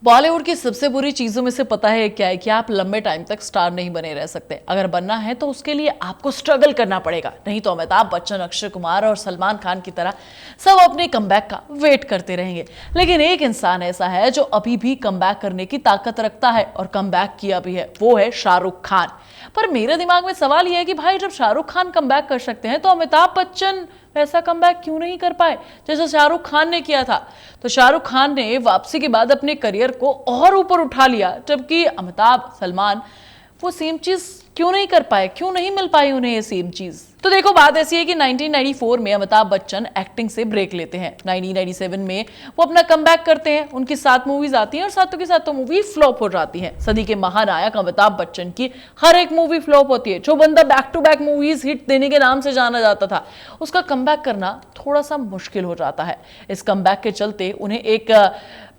बॉलीवुड की सबसे बुरी चीजों में से पता है क्या है कि आप लंबे टाइम तक स्टार नहीं बने रह सकते। अगर बनना है तो उसके लिए आपको स्ट्रगल करना पड़ेगा, नहीं तो अमिताभ बच्चन, अक्षय कुमार और सलमान खान की तरह सब अपने कमबैक का वेट करते रहेंगे। लेकिन एक इंसान ऐसा है जो अभी भी कमबैक करने की ताकत रखता है और कमबैक किया भी है, वो है शाहरुख खान। पर मेरे दिमाग में सवाल यह है कि भाई जब शाहरुख खान कमबैक कर सकते हैं तो अमिताभ बच्चन ऐसा कमबैक क्यों नहीं कर पाए जैसे शाहरुख खान ने किया था। तो शाहरुख खान ने वापसी के बाद अपने करियर को और ऊपर उठा लिया, जबकि अमिताभ, सलमान वो सेम चीज क्यों नहीं कर पाए, क्यों नहीं मिल पाई उन्हें ये सेम चीज। तो देखो बात ऐसी है कि 1994 में अमिताभ बच्चन एक्टिंग से ब्रेक लेते हैं। 1997 में वो अपना कमबैक करते हैं। उनकी 7 मूवीज आती हैं और सातों की सातों मूवी फ्लॉप हो जाती हैं। सदी के महानायक अमिताभ बच्चन की हर एक मूवी फ्लॉप होती है। जो बंदा back to back movies hit देने के नाम से जाना जाता था, उसका कमबैक करना थोड़ा सा मुश्किल हो जाता है। इस कमबैक के चलते उन्हें एक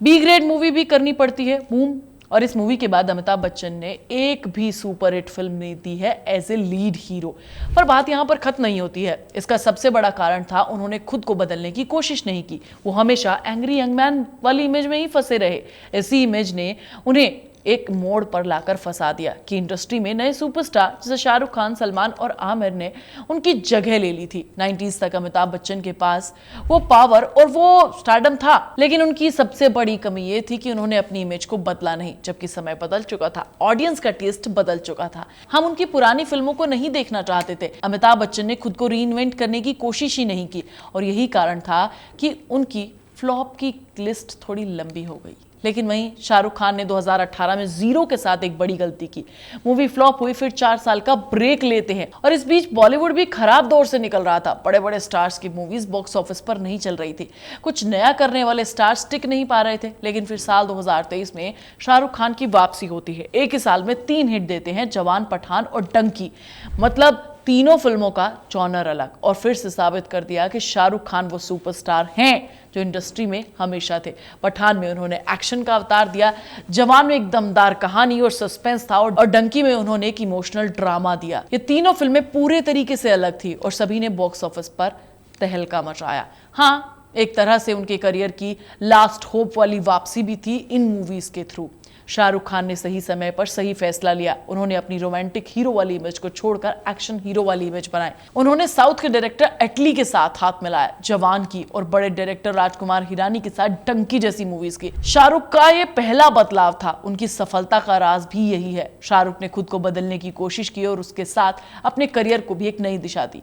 बी ग्रेड मूवी भी करनी पड़ती है, बूम। और इस मूवी के बाद अमिताभ बच्चन ने एक भी सुपरहिट फिल्म नहीं दी है एज ए लीड हीरो। पर बात यहां पर खत्म नहीं होती है। इसका सबसे बड़ा कारण था उन्होंने खुद को बदलने की कोशिश नहीं की। वो हमेशा एंग्री यंग मैन वाली इमेज में ही फंसे रहे। इसी इमेज ने उन्हें एक मोड़ पर लाकर फंसा दिया कि इंडस्ट्री में नए सुपरस्टार जैसे शाहरुख खान, सलमान और आमिर ने उनकी जगह ले ली थी। 90s तक अमिताभ बच्चन के पास वो पावर और वो स्टारडम था, लेकिन उनकी सबसे बड़ी कमी ये थी कि उन्होंने अपनी इमेज को बदला नहीं। जबकि समय बदल चुका था, ऑडियंस का टेस्ट बदल चुका था। हम उनकी पुरानी फिल्मों को नहीं देखना चाहते थे। अमिताभ बच्चन ने खुद को रीइन्वेंट करने की कोशिश ही नहीं की और यही कारण था कि उनकी फ्लॉप की लिस्ट थोड़ी लंबी हो गई। लेकिन वहीं शाहरुख खान ने 2018 में जीरो के साथ एक बड़ी गलती की। मूवी फ्लॉप हुई, फिर 4 साल का ब्रेक लेते हैं और इस बीच बॉलीवुड भी खराब दौर से निकल रहा था। बड़े बड़े स्टार्स की मूवीज बॉक्स ऑफिस पर नहीं चल रही थी। कुछ नया करने वाले स्टार्स टिक नहीं पा रहे थे। लेकिन फिर साल 2023 में शाहरुख खान की वापसी होती है। एक ही साल में 3 हिट देते हैं, जवान, पठान और डंकी। मतलब तीनों फिल्मों का जॉनर अलग, और फिर से साबित कर दिया कि शाहरुख खान वो सुपरस्टार हैं जो इंडस्ट्री में हमेशा थे। पठान में उन्होंने एक्शन का अवतार दिया, जवान में एक दमदार कहानी और सस्पेंस था, और डंकी में उन्होंने एक इमोशनल ड्रामा दिया। ये तीनों फिल्में पूरे तरीके से अलग थी और सभी ने बॉक्स ऑफिस पर तहलका मचाया। हाँ, एक तरह से उनके करियर की लास्ट होप वाली वापसी भी थी इन मूवीज के थ्रू। शाहरुख खान ने सही समय पर सही फैसला लिया। उन्होंने अपनी रोमांटिक हीरो वाली इमेज को छोड़कर एक्शन हीरो वाली इमेज बनाई। उन्होंने साउथ के डायरेक्टर एटली के साथ हाथ मिलाया, जवान की, और बड़े डायरेक्टर राजकुमार हिरानी के साथ डंकी जैसी मूवीज की। शाहरुख का ये पहला बदलाव था। उनकी सफलता का राज भी यही है। शाहरुख ने खुद को बदलने की कोशिश की और उसके साथ अपने करियर को भी एक नई दिशा दी।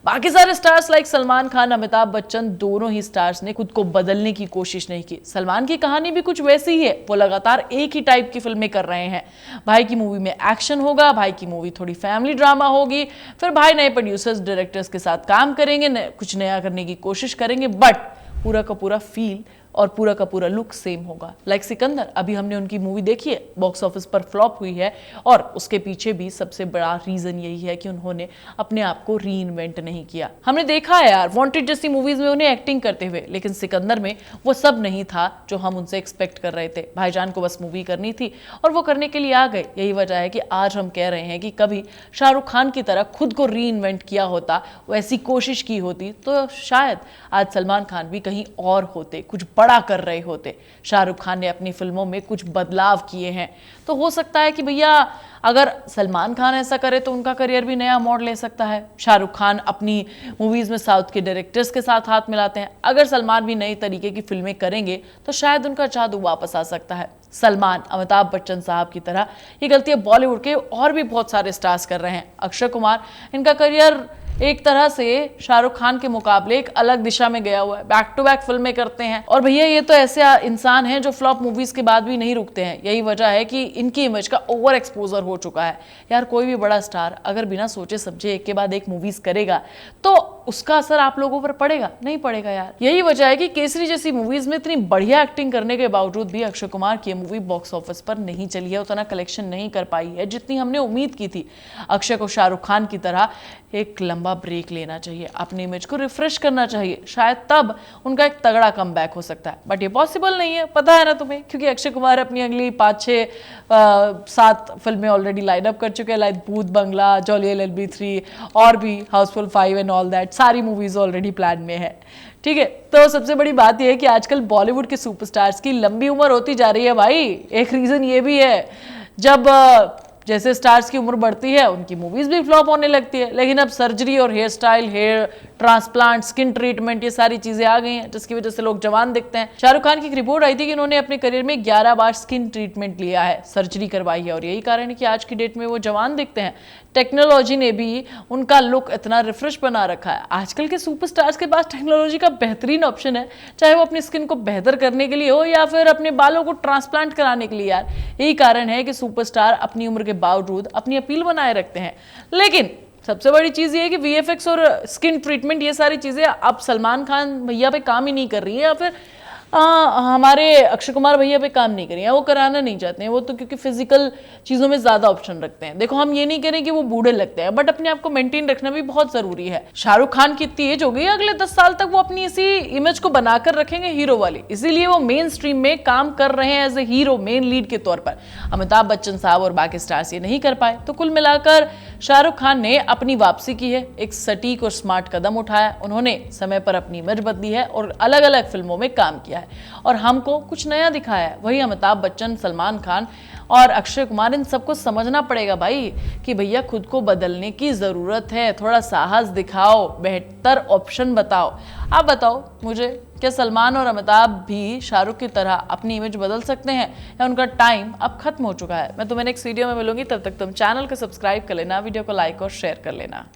बाकी सारे स्टार्स लाइक सलमान खान, अमिताभ बच्चन, दोनों ही स्टार्स ने खुद को बदलने की कोशिश नहीं की। सलमान की कहानी भी कुछ वैसी ही है। वो लगातार एक ही टाइप की फिल्में कर रहे हैं। भाई की मूवी में एक्शन होगा, भाई की मूवी थोड़ी फैमिली ड्रामा होगी, फिर भाई नए प्रोड्यूसर्स, डायरेक्टर्स के साथ काम करेंगे, कुछ नया करने की कोशिश करेंगे, बट पूरा का पूरा फील और पूरा का पूरा लुक सेम होगा। लाइक सिकंदर, अभी हमने उनकी मूवी देखी है, बॉक्स ऑफिस पर फ्लॉप हुई है, और उसके पीछे भी सबसे बड़ा रीजन यही है कि उन्होंने अपने आप को रीइन्वेंट नहीं किया। हमने देखा है यार वांटेड जैसी मूवीज में उन्हें एक्टिंग करते हुए, लेकिन सिकंदर में वो सब नहीं था जो हम उनसे एक्सपेक्ट कर रहे थे। भाईजान को बस मूवी करनी थी और वो करने के लिए आ गए। यही वजह है कि आज हम कह रहे हैं कि कभी शाहरुख खान की तरह खुद को रीइन्वेंट किया होता, वैसी कोशिश की होती, तो शायद आज सलमान खान भी कहीं और होते, कुछ बड़ा कर रहे होते। शाहरुख खान ने अपनी फिल्मों में कुछ बदलाव किए हैं, तो हो सकता है कि भैया अगर सलमान खान ऐसा करे तो उनका करियर भी नया मोड़ ले सकता है। शाहरुख खान अपनी मूवीज में साउथ के डायरेक्टर्स के साथ हाथ मिलाते हैं। अगर सलमान भी नई तरीके की फिल्में करेंगे तो शायद उनका जादू वापस आ सकता है। सलमान, अमिताभ बच्चन साहब की तरह ये गलतियां बॉलीवुड के और भी बहुत सारे स्टार्स कर रहे हैं। अक्षय कुमार, इनका करियर एक तरह से शाहरुख खान के मुकाबले एक अलग दिशा में गया हुआ है। बैक टू बैक फिल्में करते हैं, और भैया ये तो ऐसे इंसान हैं जो फ्लॉप मूवीज के बाद भी नहीं रुकते हैं। यही वजह है कि इनकी इमेज का ओवर एक्सपोजर हो चुका है। यार कोई भी बड़ा स्टार अगर बिना सोचे समझे एक के बाद एक मूवीज करेगा तो उसका असर आप लोगों पर पड़ेगा, नहीं पड़ेगा यार। यही वजह है कि केसरी जैसी मूवीज में इतनी बढ़िया एक्टिंग करने के बावजूद भी अक्षय कुमार की मूवी बॉक्स ऑफिस पर नहीं चली है, उतना कलेक्शन नहीं कर पाई है जितनी हमने उम्मीद की थी। अक्षय को शाहरुख खान की तरह एक लंबा ब्रेक लेना चाहिए, अपनी इमेज को रिफ्रेश करना चाहिए, शायद तब उनका एक तगड़ा कमबैक हो सकता है। बट ये पॉसिबल नहीं है, पता है ना तुम्हें, क्योंकि अक्षय कुमार अपनी अगली 5-6-7 फिल्में ऑलरेडी लाइन अप कर चुके हैं, लाइक भूत बंगला, जॉली LLB 3 और भी हाउसफुल 5 एंड ऑल दैट। सारी मूवीज ऑलरेडी प्लान में है। ठीक है, तो सबसे बड़ी बात यह है कि आजकल बॉलीवुड के सुपरस्टार्स की लंबी उम्र होती जा रही है भाई। एक रीजन ये भी है, जब जैसे स्टार्स की उम्र बढ़ती है उनकी मूवीज भी फ्लॉप होने लगती है, लेकिन अब सर्जरी और hair style, hair transplant, skin treatment, ये सारी चीजें आ गई हैं जिसकी वजह से लोग जवान दिखते हैं। शाहरुख खान की एक रिपोर्ट आई थी कि उन्होंने अपने करियर में 11 बार स्किन ट्रीटमेंट लिया है, सर्जरी करवाई है, और यही कारण है कि आज की डेट में वो जवान दिखते हैं। टेक्नोलॉजी ने भी उनका लुक इतना रिफ्रेश बना रखा है। आजकल के सुपरस्टार्स के पास टेक्नोलॉजी का बेहतरीन ऑप्शन है, चाहे वो अपनी स्किन को बेहतर करने के लिए हो या फिर अपने बालों को ट्रांसप्लांट कराने के लिए। यार यही कारण है कि सुपरस्टार अपनी उम्र के बावजूद अपनी अपील बनाए रखते हैं। लेकिन सबसे बड़ी चीज ये है कि वीएफएक्स और स्किन ट्रीटमेंट, ये सारी चीजें अब सलमान खान भैया पे काम ही नहीं कर रही है, या फिर हमारे अक्षय कुमार भैया पे काम नहीं कर रही है, वो कराना नहीं चाहते हैं। वो तो क्योंकि फिजिकल चीजों में ज्यादा ऑप्शन रखते हैं। देखो हम ये नहीं कह रहे कि वो बूढ़े लगते हैं, बट अपने आप को मेंटेन रखना भी बहुत जरूरी है। शाहरुख खान की इतनी एज हो गई, अगले 10 साल तक वो अपनी इसी इमेज को बनाकर रखेंगे हीरो वाली, इसीलिए वो मेन स्ट्रीम में काम कर रहे हैं as a hero, main lead के तौर पर। अमिताभ बच्चन साहब और बाकी स्टार्स ये नहीं कर पाए, तो कुल मिलाकर शाहरुख खान ने अपनी वापसी की है, एक सटीक और स्मार्ट कदम उठाया। उन्होंने समय पर अपनी इमेज बदली है और अलग अलग फिल्मों में काम किया है और हमको कुछ नया दिखाया है। वही अमिताभ बच्चन, सलमान खान और अक्षय कुमार, इन सबको समझना पड़ेगा भाई कि भैया खुद को बदलने की जरूरत है, थोड़ा साहस दिखाओ, बेहतर ऑप्शन बताओ। आप बताओ मुझे, क्या सलमान और अमिताभ भी शाहरुख की तरह अपनी इमेज बदल सकते हैं या उनका टाइम अब खत्म हो चुका है? मैं तुम्हें नेक्स्ट वीडियो में मिलूंगी, तब तक तुम चैनल को सब्सक्राइब कर लेना, वीडियो को लाइक और शेयर कर लेना।